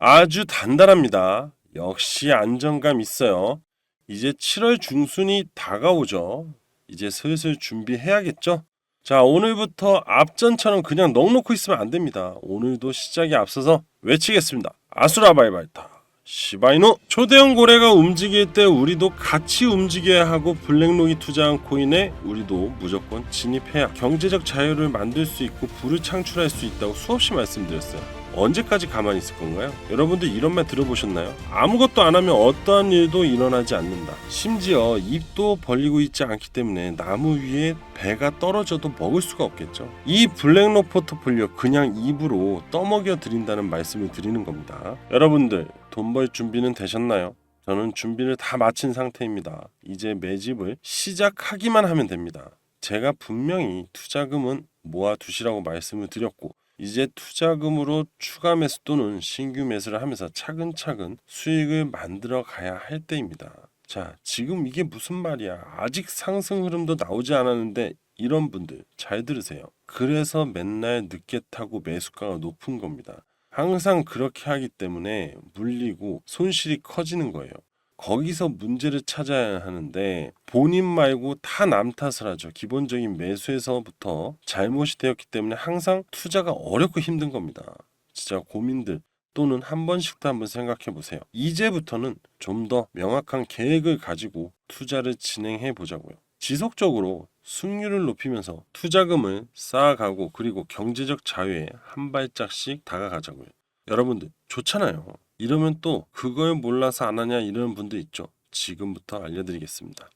아주 단단합니다. 역시 안정감 있어요. 이제 7월 중순이 다가오죠. 이제 슬슬 준비해야겠죠? 자, 오늘부터 앞전처럼 그냥 넋놓고 있으면 안 됩니다. 오늘도 시작에 앞서서 외치겠습니다. 아수라 바이바이타. 시바이누. 초대형 고래가 움직일 때 우리도 같이 움직여야 하고, 블랙록이 투자한 코인에 우리도 무조건 진입해야 경제적 자유를 만들 수 있고 부를 창출할 수 있다고 수없이 말씀드렸어요. 언제까지 가만히 있을 건가요? 여러분들 이런 말 들어보셨나요? 아무것도 안 하면 어떠한 일도 일어나지 않는다. 심지어 입도 벌리고 있지 않기 때문에 나무 위에 배가 떨어져도 먹을 수가 없겠죠. 이 블랙록 포트폴리오 그냥 입으로 떠먹여 드린다는 말씀을 드리는 겁니다. 여러분들 돈 벌 준비는 되셨나요? 저는 준비를 다 마친 상태입니다. 이제 매집을 시작하기만 하면 됩니다. 제가 분명히 투자금은 모아두시라고 말씀을 드렸고, 이제 투자금으로 추가 매수 또는 신규 매수를 하면서 차근차근 수익을 만들어 가야 할 때입니다. 자, 지금 이게 무슨 말이야? 아직 상승 흐름도 나오지 않았는데, 이런 분들 잘 들으세요. 그래서 맨날 늦게 타고 매수가가 높은 겁니다. 항상 그렇게 하기 때문에 물리고 손실이 커지는 거예요. 거기서 문제를 찾아야 하는데, 본인 말고 다 남 탓을 하죠. 기본적인 매수에서부터 잘못이 되었기 때문에 항상 투자가 어렵고 힘든 겁니다. 진짜 고민들 또는 한 번씩도 한번 생각해 보세요. 이제부터는 좀 더 명확한 계획을 가지고 투자를 진행해 보자고요. 지속적으로 수익률을 높이면서 투자금을 쌓아가고, 그리고 경제적 자유에 한 발짝씩 다가가자고요. 여러분들 좋잖아요. 이러면 또 그걸 몰라서 안 하냐 이러는 분들 있죠. 지금부터 알려드리겠습니다.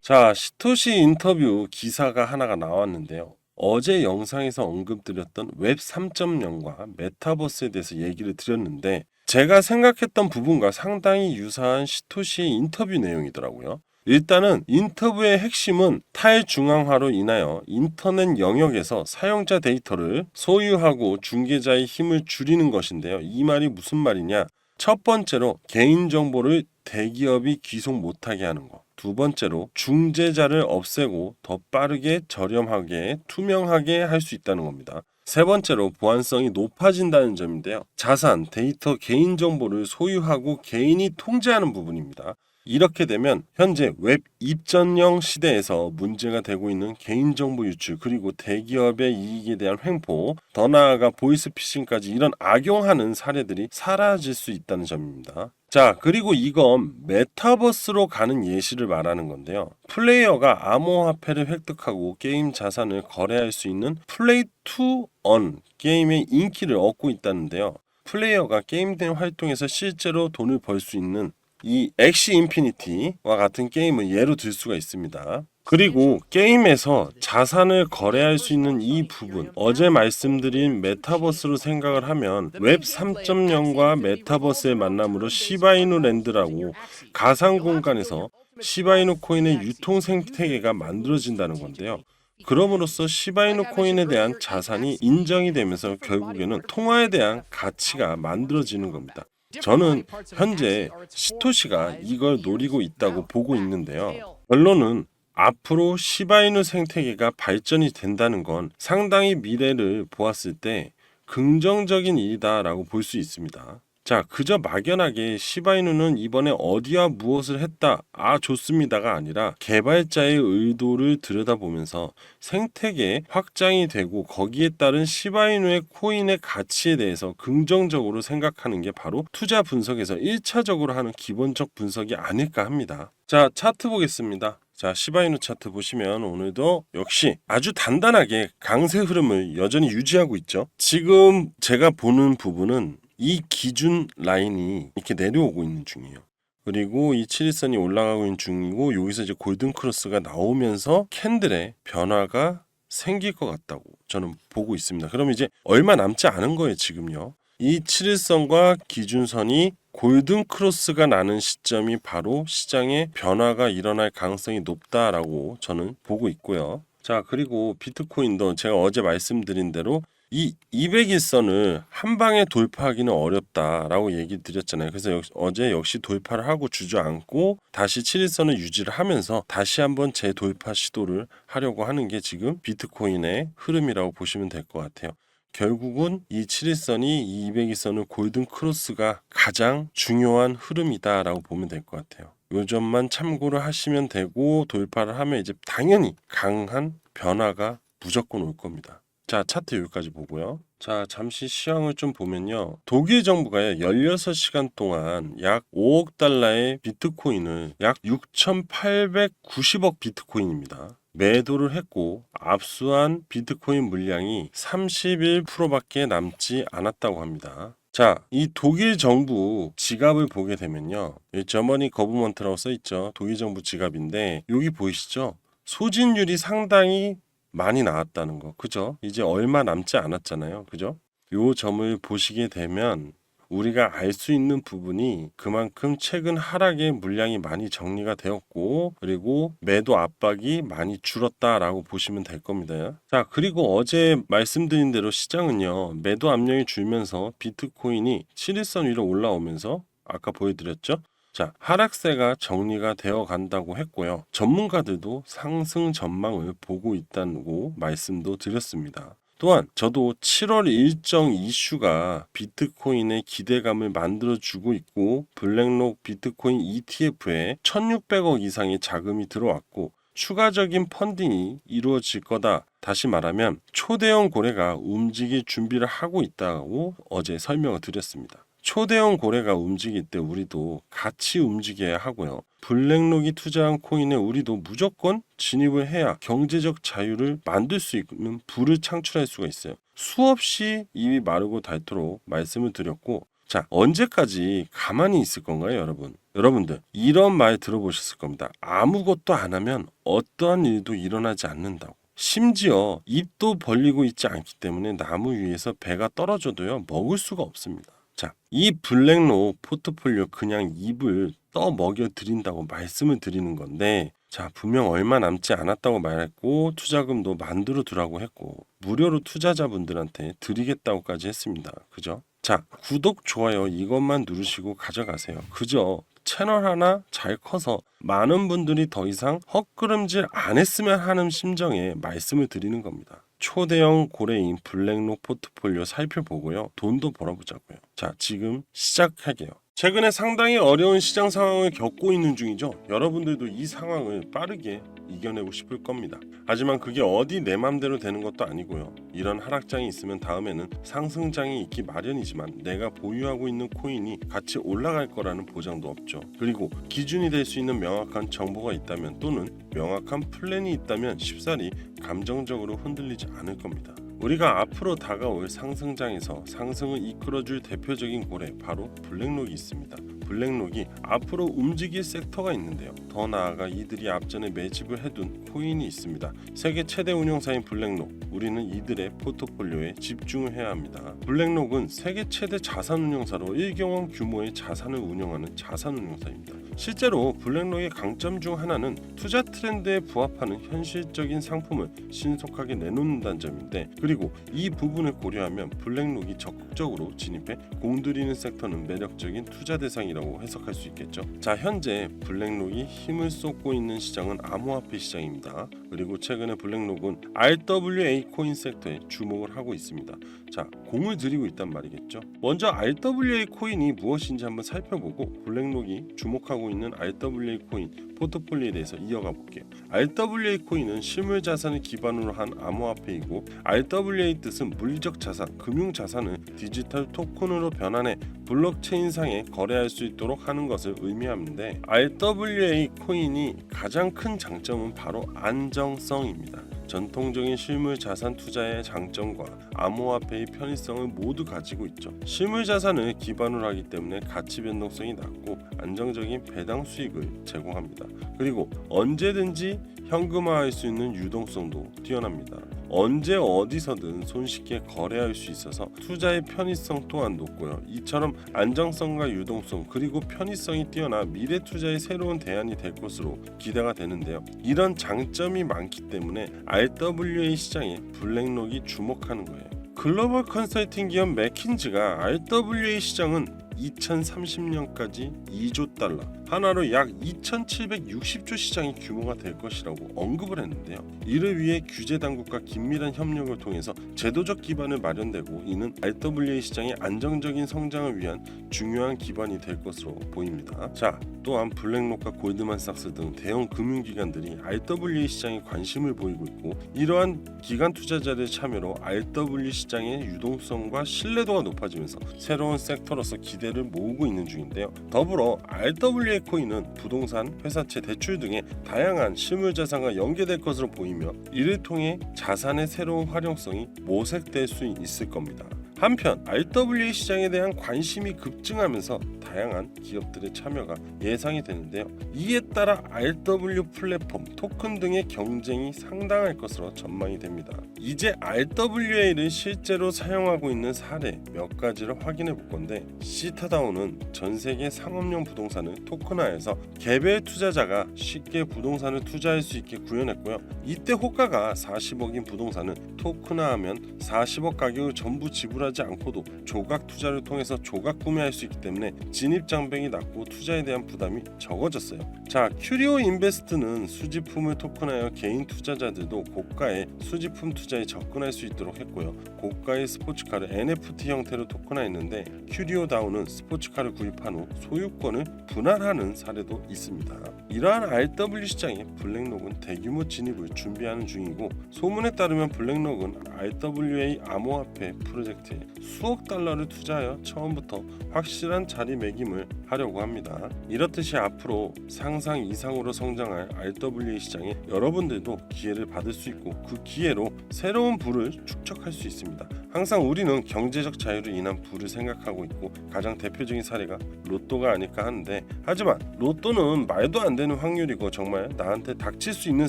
자, 시토시 인터뷰 기사가 하나가 나왔는데요. 어제 영상에서 언급드렸던 웹 3.0과 메타버스에 대해서 얘기를 드렸는데, 제가 생각했던 부분과 상당히 유사한 시토시의 인터뷰 내용이더라고요. 일단은 인터뷰의 핵심은 탈중앙화로 인하여 인터넷 영역에서 사용자 데이터를 소유하고 중개자의 힘을 줄이는 것인데요. 이 말이 무슨 말이냐? 첫 번째로 개인정보를 대기업이 귀속 못하게 하는 것. 두 번째로 중재자를 없애고 더 빠르게 저렴하게 투명하게 할 수 있다는 겁니다. 세 번째로 보안성이 높아진다는 점인데요. 자산, 데이터, 개인정보를 소유하고 개인이 통제하는 부분입니다. 이렇게 되면 현재 웹 입전형 시대에서 문제가 되고 있는 개인정보 유출, 그리고 대기업의 이익에 대한 횡포, 더 나아가 보이스피싱까지 이런 악용하는 사례들이 사라질 수 있다는 점입니다. 자, 그리고 이건 메타버스로 가는 예시를 말하는 건데요. 플레이어가 암호화폐를 획득하고 게임 자산을 거래할 수 있는 플레이 투 언 게임의 인기를 얻고 있다는데요. 플레이어가 게임 내 활동에서 실제로 돈을 벌 수 있는 이 엑시 인피니티와 같은 게임을 예로 들 수가 있습니다. 그리고 게임에서 자산을 거래할 수 있는 이 부분, 어제 말씀드린 메타버스로 생각을 하면 웹 3.0과 메타버스의 만남으로 시바이누 랜드라고 가상 공간에서 시바이누 코인의 유통 생태계가 만들어진다는 건데요. 그럼으로써 시바이누 코인에 대한 자산이 인정이 되면서 결국에는 통화에 대한 가치가 만들어지는 겁니다. 저는 현재 시토시가 이걸 노리고 있다고 보고 있는데요. 결론은 앞으로 시바이누 생태계가 발전이 된다는 건 상당히 미래를 보았을 때 긍정적인 일이다라고 볼 수 있습니다. 자, 그저 막연하게 시바이누는 이번에 어디와 무엇을 했다, 좋습니다가 아니라 개발자의 의도를 들여다보면서 생태계 확장이 되고 거기에 따른 시바이누의 코인의 가치에 대해서 긍정적으로 생각하는 게 바로 투자 분석에서 1차적으로 하는 기본적 분석이 아닐까 합니다. 자, 차트 보겠습니다. 자, 시바이누 차트 보시면 오늘도 역시 아주 단단하게 강세 흐름을 여전히 유지하고 있죠. 지금 제가 보는 부분은 이 기준 라인이 이렇게 내려오고 있는 중이에요. 그리고 이 7일선이 올라가고 있는 중이고, 여기서 이제 골든 크로스가 나오면서 캔들의 변화가 생길 것 같다고 저는 보고 있습니다. 그럼 이제 얼마 남지 않은 거예요, 지금요. 이 7일선과 기준선이 골든 크로스가 나는 시점이 바로 시장의 변화가 일어날 가능성이 높다라고 저는 보고 있고요. 자, 그리고 비트코인도 제가 어제 말씀드린 대로 이 200일선을 한 방에 돌파하기는 어렵다라고 얘기 드렸잖아요. 그래서 어제 역시 돌파를 하고 주저앉고 다시 7일선을 유지를 하면서 다시 한번 재돌파 시도를 하려고 하는 게 지금 비트코인의 흐름이라고 보시면 될 것 같아요. 결국은 이 7일선이 이 200일선을 골든 크로스가 가장 중요한 흐름이다라고 보면 될 것 같아요. 요 점만 참고를 하시면 되고 돌파를 하면 이제 당연히 강한 변화가 무조건 올 겁니다. 자, 차트 여기까지 보고요. 자, 잠시 시황을 좀 보면요. 독일 정부가요, 16시간 동안 약 5억 달러의 비트코인을 약 6,890억 비트코인입니다. 매도를 했고 압수한 비트코인 물량이 31%밖에 남지 않았다고 합니다. 자, 이 독일 정부 지갑을 보게 되면요. 저머니 거버먼트라고 써있죠. 독일 정부 지갑인데 여기 보이시죠? 소진율이 상당히 많이 나왔다는 거. 그죠? 이제 얼마 남지 않았잖아요. 그죠? 요 점을 보시게 되면 우리가 알 수 있는 부분이 그만큼 최근 하락의 물량이 많이 정리가 되었고 그리고 매도 압박이 많이 줄었다라고 보시면 될 겁니다. 자, 그리고 어제 말씀드린 대로 시장은요. 매도 압력이 줄면서 비트코인이 7일선 위로 올라오면서 아까 보여드렸죠? 자, 하락세가 정리가 되어 간다고 했고요. 전문가들도 상승 전망을 보고 있다고 말씀도 드렸습니다. 또한 저도 7월 일정 이슈가 비트코인의 기대감을 만들어주고 있고 블랙록 비트코인 ETF에 1600억 이상의 자금이 들어왔고 추가적인 펀딩이 이루어질 거다. 다시 말하면 초대형 고래가 움직일 준비를 하고 있다고 어제 설명을 드렸습니다. 초대형 고래가 움직일 때 우리도 같이 움직여야 하고요. 블랙록이 투자한 코인에 우리도 무조건 진입을 해야 경제적 자유를 만들 수 있는 부를 창출할 수가 있어요. 수없이 입이 마르고 닳도록 말씀을 드렸고 자, 언제까지 가만히 있을 건가요, 여러분? 여러분들 이런 말 들어보셨을 겁니다. 아무것도 안 하면 어떠한 일도 일어나지 않는다고. 심지어 입도 벌리고 있지 않기 때문에 나무 위에서 배가 떨어져도요 먹을 수가 없습니다. 자, 이 블랙록 포트폴리오 그냥 입을 떠먹여 드린다고 말씀을 드리는 건데 자, 분명 얼마 남지 않았다고 말했고 투자금도 만들어 두라고 했고 무료로 투자자분들한테 드리겠다고까지 했습니다. 그죠? 자, 구독, 좋아요 이것만 누르시고 가져가세요. 그죠? 채널 하나 잘 커서 많은 분들이 더 이상 헛걸음질 안 했으면 하는 심정에 말씀을 드리는 겁니다. 초대형 고래인 블랙록 포트폴리오 살펴보고요. 돈도 벌어보자고요. 자, 지금 시작할게요. 최근에 상당히 어려운 시장 상황을 겪고 있는 중이죠. 여러분들도 이 상황을 빠르게 이겨내고 싶을 겁니다. 하지만 그게 어디 내 맘대로 되는 것도 아니고요. 이런 하락장이 있으면 다음에는 상승장이 있기 마련이지만 내가 보유하고 있는 코인이 같이 올라갈 거라는 보장도 없죠. 그리고 기준이 될 수 있는 명확한 정보가 있다면 또는 명확한 플랜이 있다면 쉽사리 감정적으로 흔들리지 않을 겁니다. 우리가 앞으로 다가올 상승장에서 상승을 이끌어줄 대표적인 고래 바로 블랙록이 있습니다. 블랙록이 앞으로 움직일 섹터가 있는데요. 더 나아가 이들이 앞전에 매집을 해둔 코인이 있습니다. 세계 최대 운용사인 블랙록, 우리는 이들의 포트폴리오에 집중을 해야 합니다. 블랙록은 세계 최대 자산 운용사로 1경원 규모의 자산을 운영하는 자산 운용사입니다. 실제로 블랙록의 강점 중 하나는 투자 트렌드에 부합하는 현실적인 상품을 신속하게 내놓는다는 점인데 그리고 이 부분을 고려하면 블랙록이 적극적으로 진입해 공들이는 섹터는 매력적인 투자 대상이라고 해석할 수 있겠죠. 자, 현재 블랙록이 힘을 쏟고 있는 시장은 암호화폐 시장입니다. 그리고 최근에 블랙록은 RWA 코인 섹터에 주목을 하고 있습니다. 자, 공을 들이고 있단 말이겠죠. 먼저 RWA 코인이 무엇인지 한번 살펴보고 블랙록이 주목하고 있는 RWA 코인 포트폴리오에 대해서 이어가 볼게요. RWA 코인은 실물 자산을 기반으로 한 암호화폐이고 RWA 뜻은 물리적 자산, 금융 자산을 디지털 토큰으로 변환해 블록체인상에 거래할 수 있도록 하는 것을 의미하는데 RWA 코인이 가장 큰 장점은 바로 안정성입니다. 전통적인 실물 자산 투자의 장점과 암호화폐의 편의성을 모두 가지고 있죠. 실물 자산을 기반으로 하기 때문에 가치 변동성이 낮고 안정적인 배당 수익을 제공합니다. 그리고 언제든지 현금화할 수 있는 유동성도 뛰어납니다. 언제 어디서든 손쉽게 거래할 수 있어서 투자의 편의성 또한 높고요. 이처럼 안정성과 유동성 그리고 편의성이 뛰어나 미래 투자의 새로운 대안이 될 것으로 기대가 되는데요. 이런 장점이 많기 때문에 RWA 시장에 블랙록이 주목하는 거예요. 글로벌 컨설팅 기업 맥킨지가 RWA 시장은 2030년까지 2조 달러, 하나로 약 2,760조 시장의 규모가 될 것이라고 언급을 했는데요. 이를 위해 규제 당국과 긴밀한 협력을 통해서 제도적 기반을 마련되고 이는 RWA 시장의 안정적인 성장을 위한 중요한 기반이 될 것으로 보입니다. 자, 또한 블랙록과 골드만삭스 등 대형 금융기관들이 RWA 시장에 관심을 보이고 있고 이러한 기관 투자자들의 참여로 RW 시장의 유동성과 신뢰도가 높아지면서 새로운 섹터로서 기대를 모으고 있는 중인데요. 더불어 RWA 코인은 부동산, 회사채, 대출 등의 다양한 실물자산과 연계될 것으로 보이며 이를 통해 자산의 새로운 활용성이 모색될 수 있을 겁니다. 한편 RWA 시장에 대한 관심이 급증하면서 다양한 기업들의 참여가 예상이 되는데요. 이에 따라 RW 플랫폼, 토큰 등의 경쟁이 상당할 것으로 전망이 됩니다. 이제 RWA를 실제로 사용하고 있는 사례 몇 가지를 확인해 볼 건데, 시타다운은 전 세계 상업용 부동산을 토큰화해서 개별 투자자가 쉽게 부동산을 투자할 수 있게 구현했고요. 이때 호가가 40억인 부동산을 토큰화하면 40억 가격을 전부 지불하지 않고도 조각 투자를 통해서 조각 구매할 수 있기 때문에 진입 장벽이 낮고 투자에 대한 부담이 적어졌어요. 자, 큐리오 인베스트는 수집품을 토큰하여 개인 투자자들도 고가의 수집품 투자에 접근할 수 있도록 했고요. 고가의 스포츠카를 NFT 형태로 토큰화했는데 큐리오 다운은 스포츠카를 구입한 후 소유권을 분할하는 사례도 있습니다. 이러한 RW 시장에 블랙록은 대규모 진입을 준비하는 중이고, 소문에 따르면 블랙록은 RWA 암호화폐 프로젝트에 수억 달러를 투자하여 처음부터 확실한 자리매김을 하려고 합니다. 이렇듯이 앞으로 상상 이상으로 성장할 RWA 시장에 여러분들도 기회를 받을 수 있고 그 기회로 새로운 부를 축적할 수 있습니다. 항상 우리는 경제적 자유로 인한 부를 생각하고 있고 가장 대표적인 사례가 로또가 아닐까 하는데, 하지만 로또는 말도 안 되는 확률이고 정말 나한테 닥칠 수 있는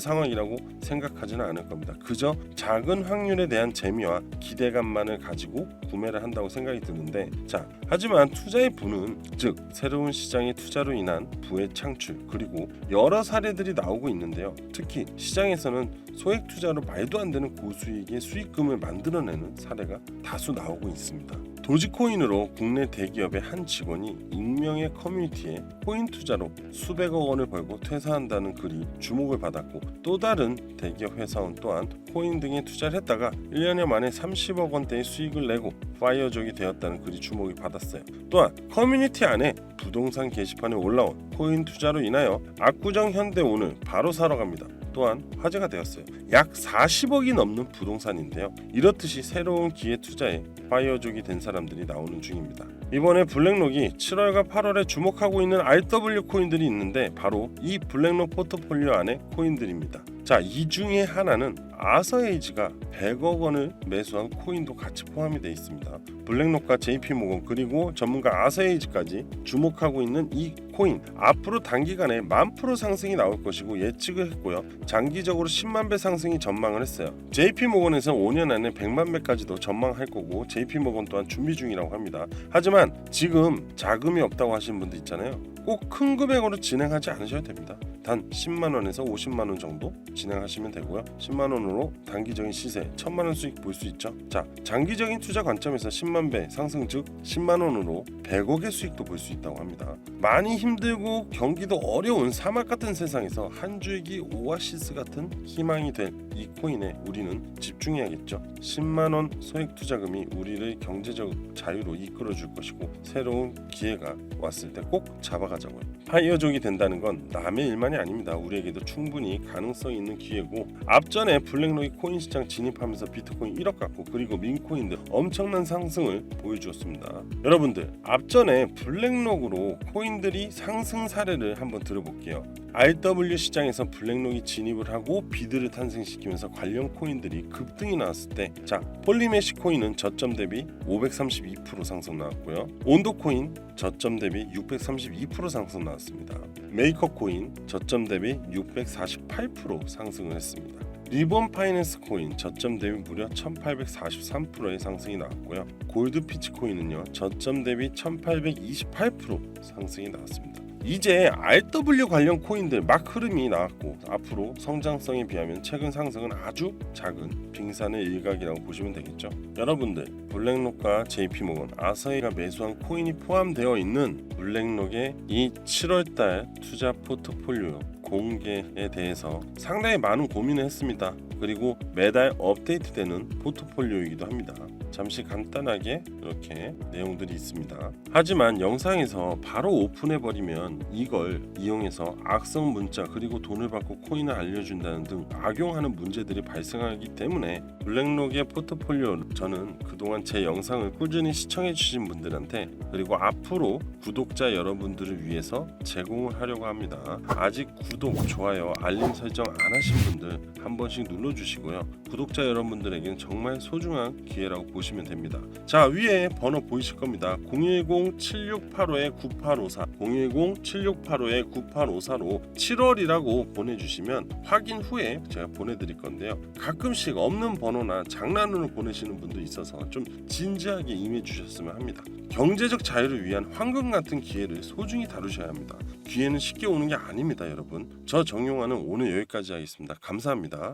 상황이라고 생각하지는 않을 겁니다. 그저 작은 확률에 대한 재미와 기대감만을 가지고 구매를 한다고 생각이 드는데, 자, 하지만 투자의 부는, 즉 새로운 시장의 투자로 인한 부의 창출, 그리고 여러 사례들이 나오고 있는데요. 특히 시장에서는 소액 투자로 말도 안 되는 고수익의 수익금을 만들어내는 사례가 다수 나오고 있습니다. 도지코인으로 국내 대기업의 한 직원이 익명의 커뮤니티에 코인 투자로 수백억 원을 벌고 퇴사한다는 글이 주목을 받았고, 또 다른 대기업 회사원 또한 코인 등에 투자를 했다가 1년여 만에 30억 원대의 수익을 내고 파이어족이 되었다는 글이 주목을 받았어요. 또한 커뮤니티 안에 부동산 게시판에 올라온 코인 투자로 인하여 압구정 현대 오늘 바로 사러 갑니다 또한 화제가 되었어요. 약 40억이 넘는 부동산인데요. 이렇듯이 새로운 기회 투자에 파이어족이 된 사람들이 나오는 중입니다. 이번에 블랙록이 7월과 8월에 주목하고 있는 RW 코인들이 있는데 바로 이 블랙록 포트폴리오 안의 코인들입니다. 자, 이 중에 하나는 아서에이지가 100억 원을 매수한 코인도 같이 포함이 되어 있습니다. 블랙록과 JP모건 그리고 전문가 아서에이지까지 주목하고 있는 이 코인, 앞으로 단기간에 10,000% 상승이 나올 것이고 예측을 했고요. 장기적으로 10만 배 상승이 전망을 했어요. JP모건에서 5년 안에 100만 배까지도 전망할 거고 JP모건 또한 준비 중이라고 합니다. 하지만 지금 자금이 없다고 하시는 분들 있잖아요. 꼭 큰 금액으로 진행하지 않으셔도 됩니다. 단 10만 원에서 50만 원 정도 진행하시면 되고요. 10만 원으로 단기적인 시세 1,000만 원 수익 볼 수 있죠. 자, 장기적인 투자 관점에서 10만 배 상승, 즉 10만 원으로 100억의 수익도 볼 수 있다고 합니다. 많이 힘들고 경기도 어려운 사막 같은 세상에서 한 줄기 오아시스 같은 희망이 될 이 코인에 우리는 집중해야겠죠. 10만 원 소액 투자금이 우리를 경제적 자유로 이끌어 줄 것이고 새로운 기회가 왔을 때 꼭 잡아가자고요. 파이어족이 된다는 건 남의 일만이 아닙니다. 우리에게도 충분히 가능성이 있는 기회고, 앞전에 블랙록이 코인 시장 진입하면서 비트코인 1억 갖고 그리고 민코인들 엄청난 상승을 보여주었습니다. 여러분들, 앞전에 블랙록으로 코인들이 상승 사례를 한번 들어볼게요. RW 시장에서 블랙록이 진입을 하고 비드를 탄생시키면서 관련 코인들이 급등이 나왔을 때, 자, 폴리메시 코인은 저점 대비 532% 상승 나왔고요. 온도 코인 저점 대비 632% 상승 나왔습니다. 메이커 코인 저점 대비 648% 상승을 했습니다. 리본 파이낸스 코인 저점 대비 무려 1843%의 상승이 나왔고요. 골드 피치 코인은요 저점 대비 1828% 상승이 나왔습니다. 이제 RW 관련 코인들 막 흐름이 나왔고 앞으로 성장성에 비하면 최근 상승은 아주 작은 빙산의 일각이라고 보시면 되겠죠. 여러분들 블랙록과 JP모건, 아서히가 매수한 코인이 포함되어 있는 블랙록의 이 7월달 투자 포트폴리오 공개에 대해서 상당히 많은 고민을 했습니다. 그리고 매달 업데이트되는 포트폴리오이기도 합니다. 잠시 간단하게 이렇게 내용들이 있습니다. 하지만 영상에서 바로 오픈해버리면 이걸 이용해서 악성 문자 그리고 돈을 받고 코인을 알려준다는 등 악용하는 문제들이 발생하기 때문에 블랙록의 포트폴리오 저는 그동안 제 영상을 꾸준히 시청해주신 분들한테 그리고 앞으로 구독자 여러분들을 위해서 제공을 하려고 합니다. 아직 구독, 좋아요, 알림 설정 안 하신 분들 한 번씩 눌러주시고요. 구독자 여러분들에게는 정말 소중한 기회라고 보시면 됩니다. 자, 위에 번호 보이실 겁니다. 010-7685-9854 010-7685-9854로 7월이라고 보내주시면 확인 후에 제가 보내드릴 건데요. 가끔씩 없는 번호나 장난으로 보내시는 분도 있어서 좀 진지하게 임해주셨으면 합니다. 경제적 자유를 위한 황금 같은 기회를 소중히 다루셔야 합니다. 기회는 쉽게 오는 게 아닙니다, 여러분. 저 정용화는 오늘 여기까지 하겠습니다. 감사합니다.